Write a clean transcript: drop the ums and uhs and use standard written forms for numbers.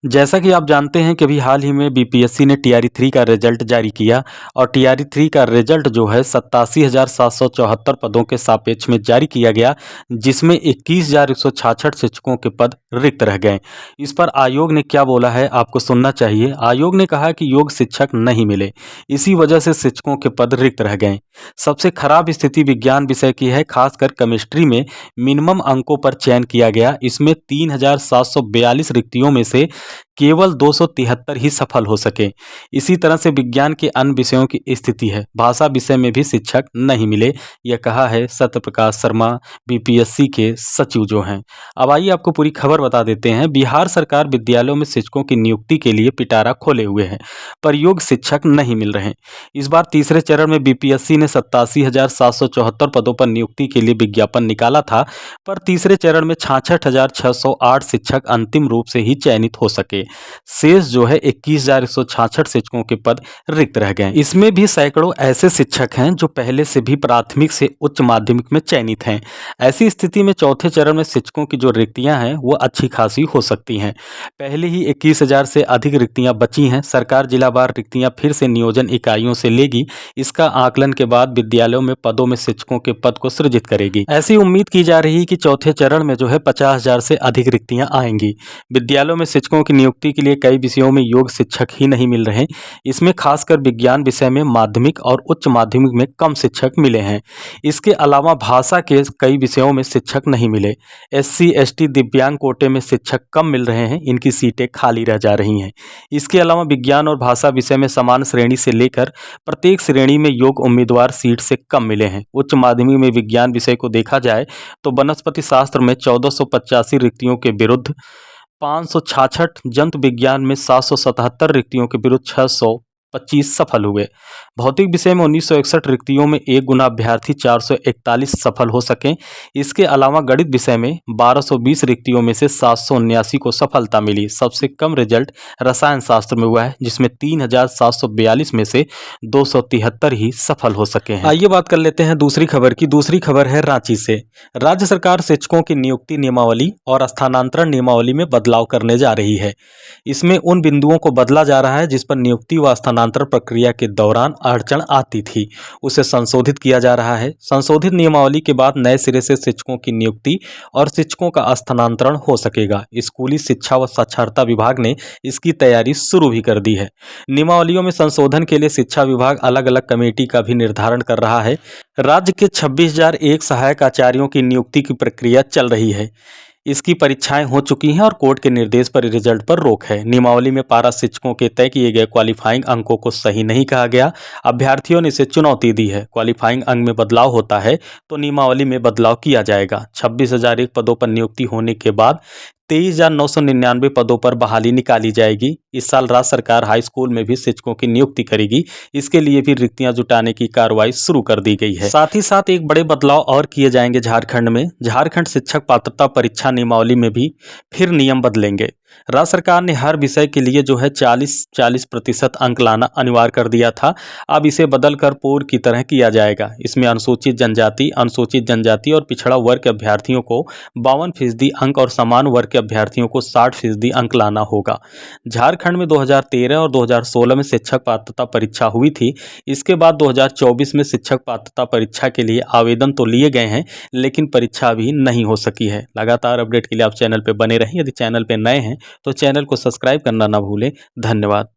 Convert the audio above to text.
जैसा कि आप जानते हैं कि अभी हाल ही में बीपीएससी ने टीआरई 3 का रिजल्ट जारी किया और टीआरई 3 का रिजल्ट जो है 87,774 पदों के सापेक्ष में जारी किया गया, जिसमें 21,166 शिक्षकों के पद रिक्त रह गए। इस पर आयोग ने क्या बोला है आपको सुनना चाहिए। आयोग ने कहा कि योग्य शिक्षक नहीं मिले, इसी वजह से शिक्षकों के पद रिक्त रह गए। सबसे खराब स्थिति विज्ञान विषय की है, खासकर केमिस्ट्री में मिनिमम अंकों पर चयन किया गया। इसमें 3,742 रिक्तियों में से केवल 273 ही सफल हो सके। इसी तरह से विज्ञान के अन्य विषयों की स्थिति है। भाषा विषय में भी शिक्षक नहीं मिले, यह कहा है सत्यप्रकाश शर्मा, बीपीएससी के सचिव जो हैं। अब आइए आपको पूरी खबर बता देते हैं। बिहार सरकार विद्यालयों में शिक्षकों की नियुक्ति के लिए पिटारा खोले हुए है, पर योग्य शिक्षक नहीं मिल रहे। इस बार तीसरे चरण में बीपीएससी ने 87,774 पदों पर नियुक्ति के लिए विज्ञापन निकाला था, पर तीसरे चरण में 66,608 शिक्षक अंतिम रूप से ही चयनित हो सके। शेष जो है 21,166 शिक्षकों के पद रिक्त रह गए। इसमें भी सैकड़ों ऐसे शिक्षक हैं जो पहले से भी प्राथमिक से उच्च माध्यमिक में चयनित हैं। ऐसी स्थिति में चौथे चरण में शिक्षकों की जो रिक्तियां हैं वो अच्छी खासी हो सकती हैं। पहले ही 21,000 से अधिक रिक्तियां बची हैं। सरकार जिलावार रिक्तियां फिर से नियोजन इकाइयों से लेगी। इसका आकलन के बाद विद्यालयों में पदों में शिक्षकों के पद को सृजित करेगी। ऐसी उम्मीद की जा रही है कि चौथे चरण में जो है 50,000 से अधिक रिक्तियां आएंगी। विद्यालयों में शिक्षकों की नियुक्ति के लिए कई विषयों में योग्य शिक्षक ही नहीं मिल रहे। इसमें खासकर विज्ञान विषय में माध्यमिक और उच्च माध्यमिक में कम शिक्षक मिले हैं। इसके अलावा भाषा के कई विषयों में शिक्षक नहीं मिले। एससी एसटी दिव्यांग कोटे में शिक्षक कम मिल रहे हैं, इनकी सीटें खाली रह जा रही हैं। इसके अलावा विज्ञान और भाषा विषय में समान श्रेणी से लेकर प्रत्येक श्रेणी में योग्य उम्मीदवार सीट से कम मिले हैं। उच्च माध्यमिक में विज्ञान विषय को देखा जाए तो वनस्पति शास्त्र में 1485 रिक्तियों के विरुद्ध 566, जंतु विज्ञान में 777 रिक्तियों के विरुद्ध 625 सफल हुए। भौतिक विषय में 1961 रिक्तियों में एक गुना अभ्यर्थी 441 सफल हो सके। इसके अलावा गणित विषय में 1220 रिक्तियों में से 779 को सफलता मिली। सबसे कम रिजल्ट रसायन शास्त्र में हुआ है, जिसमें 3,742 में से 273 ही सफल हो सके हैं। आइए बात कर लेते हैं दूसरी खबर की। दूसरी खबर है रांची से। राज्य सरकार शिक्षकों की नियुक्ति नियमावली और स्थानांतरण नियमावली में बदलाव करने जा रही है। इसमें उन बिंदुओं को बदला जा रहा है जिस पर नियुक्ति व स्थानांतरण प्रक्रिया के दौरान अड़चन आती थी, उसे संशोधित किया जा रहा है। संशोधित नियमावली के बाद नए सिरे से शिक्षकों की नियुक्ति और शिक्षकों का स्थानांतरण हो सकेगा। स्कूली शिक्षा व साक्षरता विभाग ने इसकी तैयारी शुरू भी कर दी है। नियमावलियों में संशोधन के लिए शिक्षा विभाग अलग अलग कमेटी का भी निर्धारण कर रहा है। राज्य के 26,001 सहायक आचार्यों की नियुक्ति की प्रक्रिया चल रही है। इसकी परीक्षाएं हो चुकी हैं और कोर्ट के निर्देश पर रिजल्ट पर रोक है। नियमावली में पारा शिक्षकों के तय किए गए क्वालिफाइंग अंकों को सही नहीं कहा गया। अभ्यर्थियों ने इसे चुनौती दी है। क्वालिफाइंग अंक में बदलाव होता है तो नियमावली में बदलाव किया जाएगा। 26,001 पदों पर नियुक्ति होने के बाद 23,999 पदों पर बहाली निकाली जाएगी। इस साल राज्य सरकार हाई स्कूल में भी शिक्षकों की नियुक्ति करेगी। इसके लिए भी रिक्तियां जुटाने की कार्रवाई शुरू कर दी गई है। साथ ही साथ एक बड़े बदलाव और किए जाएंगे झारखंड में। झारखंड शिक्षक पात्रता परीक्षा नियमावली में भी फिर नियम बदलेंगे। राज्य सरकार ने हर विषय के लिए जो है 40% अंक लाना अनिवार्य कर दिया था। अब इसे बदलकर पूर्व की तरह किया जाएगा। इसमें अनुसूचित जनजाति और पिछड़ा वर्ग के अभ्यर्थियों को 52% अंक और समान वर्ग के अभ्यर्थियों को 60% अंक लाना होगा। झारखंड में 2013 और 2016 में शिक्षक पात्रता परीक्षा हुई थी। इसके बाद 2024 में शिक्षक पात्रता परीक्षा के लिए आवेदन तो लिए गए हैं, लेकिन परीक्षा अभी नहीं हो सकी है। लगातार अपडेट के लिए आप चैनल पर बने रहें। यदि चैनल पर नए हैं तो चैनल को सब्सक्राइब करना ना भूलें। धन्यवाद।